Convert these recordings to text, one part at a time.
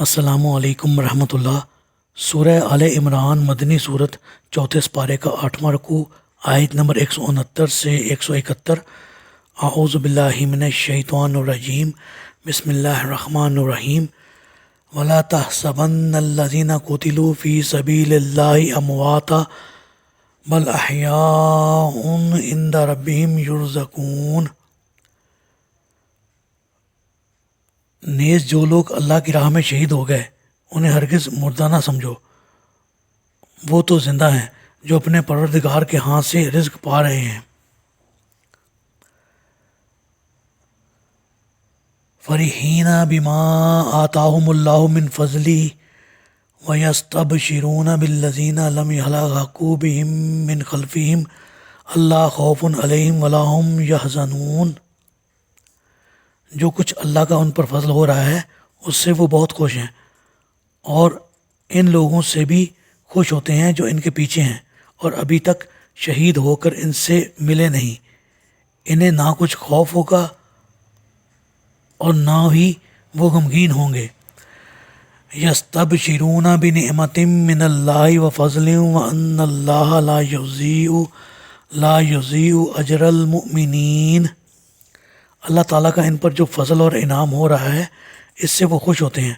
السلام علیکم ورحمۃ اللہ۔ سورہ آل عمران مدنی صورت، چوتھے سپارے کا 8واں رکوع، آیت نمبر 169 سے 171۔ اعوذ باللہ من الشیطان الرجیم، بسم اللہ الرحمن الرحیم۔ ولا تحسبن الذین قتلوا فی سبیل اللہ امواتا بل احیاء عند ربہم یرزقون۔ نیز جو لوگ اللہ کی راہ میں شہید ہو گئے انہیں ہرگز مردہ نہ سمجھو، وہ تو زندہ ہیں جو اپنے پروردگار کے ہاں سے رزق پا رہے ہیں۔ فرحین بما آتاہم اللہ من فضلہ ویستبشرون بالذین لم یلحقوا بہم من خلفہم اللہ خوف علیہم ولا ہم یحزنون۔ جو کچھ اللہ کا ان پر فضل ہو رہا ہے اس سے وہ بہت خوش ہیں، اور ان لوگوں سے بھی خوش ہوتے ہیں جو ان کے پیچھے ہیں اور ابھی تک شہید ہو کر ان سے ملے نہیں۔ انہیں نہ کچھ خوف ہوگا اور نہ ہی وہ غمگین ہوں گے۔ یستبشرون بنعمت من اللہ وفضل وان اللہ لا یضیع اجر المؤمنین۔ اللہ تعالیٰ کا ان پر جو فضل اور انعام ہو رہا ہے اس سے وہ خوش ہوتے ہیں،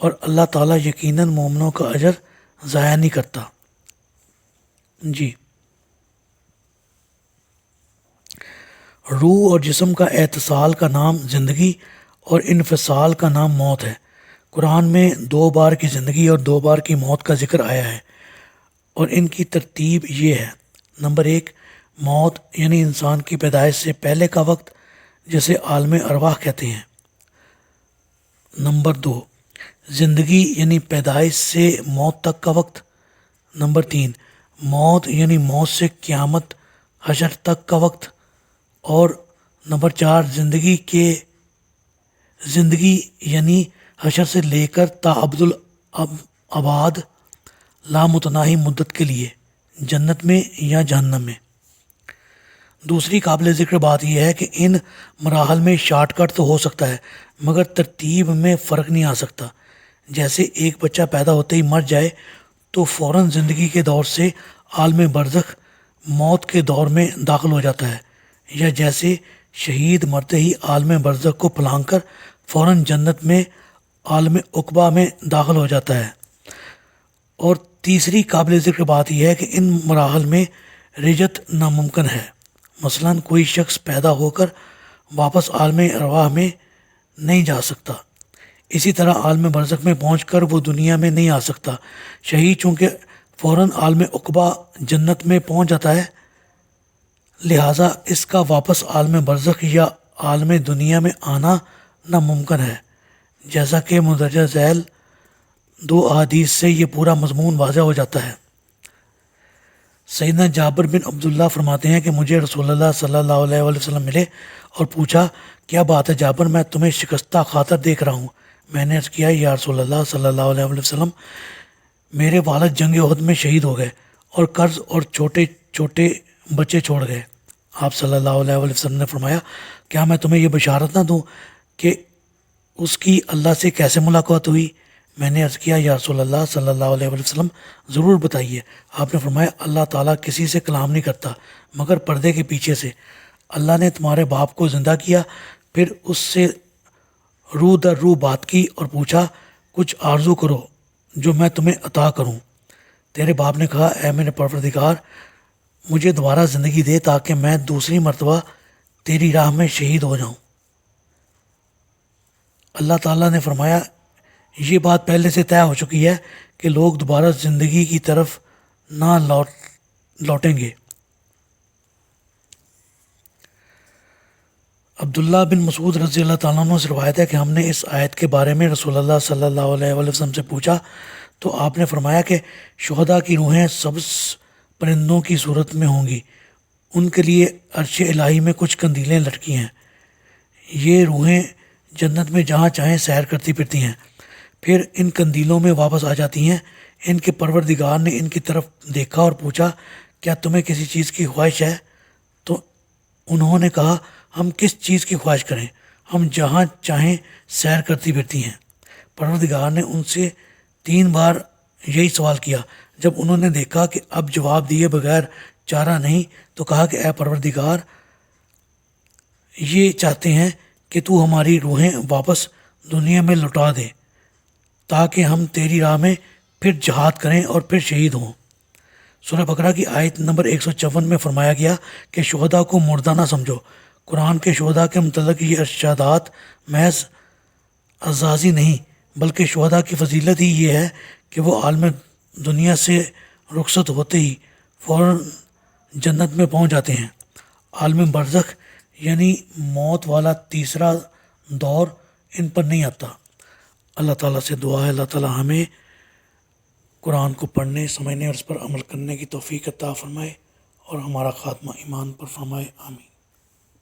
اور اللہ تعالیٰ یقیناً مومنوں کا اجر ضائع نہیں کرتا۔ جی، روح اور جسم کا اتصال کا نام زندگی اور انفصال کا نام موت ہے۔ قرآن میں 2 بار کی زندگی اور 2 بار کی موت کا ذکر آیا ہے، اور ان کی ترتیب یہ ہے۔ نمبر 1، موت یعنی انسان کی پیدائش سے پہلے کا وقت، جسے عالم ارواح کہتے ہیں۔ نمبر 2، زندگی یعنی پیدائش سے موت تک کا وقت۔ نمبر 3، موت یعنی موت سے قیامت حشر تک کا وقت۔ اور نمبر 4، زندگی یعنی حشر سے لے کر تا ابدالآباد لامتناہی مدت کے لیے، جنت میں یا جہنم میں۔ دوسری قابل ذکر بات یہ ہے کہ ان مراحل میں شارٹ کٹ تو ہو سکتا ہے مگر ترتیب میں فرق نہیں آ سکتا۔ جیسے ایک بچہ پیدا ہوتے ہی مر جائے تو فوراً زندگی کے دور سے عالم برزخ موت کے دور میں داخل ہو جاتا ہے، یا جیسے شہید مرتے ہی عالم برزخ کو پھلانگ کر فوراً جنت میں عالم عقبہ میں داخل ہو جاتا ہے۔ اور تیسری قابل ذکر بات یہ ہے کہ ان مراحل میں رجعت ناممکن ہے۔ مثلاً کوئی شخص پیدا ہو کر واپس عالم ارواح میں نہیں جا سکتا، اسی طرح عالم برزخ میں پہنچ کر وہ دنیا میں نہیں آ سکتا۔ شہید چونکہ فوراً عالم عقبہ جنت میں پہنچ جاتا ہے، لہٰذا اس کا واپس عالم برزخ یا عالم دنیا میں آنا ناممکن ہے۔ جیسا کہ مندرجہ ذیل 2 احادیث سے یہ پورا مضمون واضح ہو جاتا ہے۔ سیدنا جابر بن عبداللہ فرماتے ہیں کہ مجھے رسول اللہ صلی اللہ علیہ وسلم ملے اور پوچھا، کیا بات ہے جابر، میں تمہیں شکستہ خاطر دیکھ رہا ہوں۔ میں نے عرض کیا، یا رسول اللہ صلی اللہ علیہ وسلم، میرے والد جنگ احد میں شہید ہو گئے اور قرض اور چھوٹے چھوٹے بچے چھوڑ گئے۔ آپ صلی اللہ علیہ وسلم نے فرمایا، کیا میں تمہیں یہ بشارت نہ دوں کہ اس کی اللہ سے کیسے ملاقات ہوئی؟ میں نے عرض کیا، یا رسول اللہ صلی اللہ علیہ وسلم، ضرور بتائیے۔ آپ نے فرمایا، اللہ تعالیٰ کسی سے کلام نہیں کرتا مگر پردے کے پیچھے سے۔ اللہ نے تمہارے باپ کو زندہ کیا، پھر اس سے روح در روح بات کی اور پوچھا، کچھ آرزو کرو جو میں تمہیں عطا کروں۔ تیرے باپ نے کہا، اے میرے پروردگار، مجھے دوبارہ زندگی دے تاکہ میں دوسری مرتبہ تیری راہ میں شہید ہو جاؤں۔ اللہ تعالیٰ نے فرمایا، یہ بات پہلے سے طے ہو چکی ہے کہ لوگ دوبارہ زندگی کی طرف نہ لوٹیں گے۔ عبداللہ بن مسعود رضی اللہ تعالیٰ عنہ سے روایت ہے کہ ہم نے اس آیت کے بارے میں رسول اللہ صلی اللہ علیہ وسلم سے پوچھا تو آپ نے فرمایا کہ شہداء کی روحیں سبز پرندوں کی صورت میں ہوں گی، ان کے لیے عرش الہی میں کچھ قندیلیں لٹکی ہیں۔ یہ روحیں جنت میں جہاں چاہیں سیر کرتی پھرتی ہیں، پھر ان قندیلوں میں واپس آ جاتی ہیں۔ ان کے پروردگار نے ان کی طرف دیکھا اور پوچھا، کیا تمہیں کسی چیز کی خواہش ہے؟ تو انہوں نے کہا، ہم کس چیز کی خواہش کریں، ہم جہاں چاہیں سیر کرتی پھرتی ہیں۔ پروردگار نے ان سے 3 بار یہی سوال کیا۔ جب انہوں نے دیکھا کہ اب جواب دیے بغیر چارہ نہیں تو کہا کہ اے پروردگار، یہ چاہتے ہیں کہ تو ہماری روحیں واپس دنیا میں لوٹا دے تاکہ ہم تیری راہ میں پھر جہاد کریں اور پھر شہید ہوں۔ سورہ بقرہ کی آیت نمبر 154 میں فرمایا گیا کہ شہداء کو مردہ نہ سمجھو۔ قرآن کے شہداء کے متعلق یہ ارشادات محض اعزازی نہیں بلکہ شہداء کی فضیلت ہی یہ ہے کہ وہ عالم دنیا سے رخصت ہوتے ہی فوراً جنت میں پہنچ جاتے ہیں۔ عالم برزخ یعنی موت والا تیسرا دور ان پر نہیں آتا۔ اللہ تعالیٰ سے دعا ہے اللہ تعالیٰ ہمیں قرآن کو پڑھنے، سمجھنے اور اس پر عمل کرنے کی توفیق عطا فرمائے اور ہمارا خاتمہ ایمان پر فرمائے، آمین۔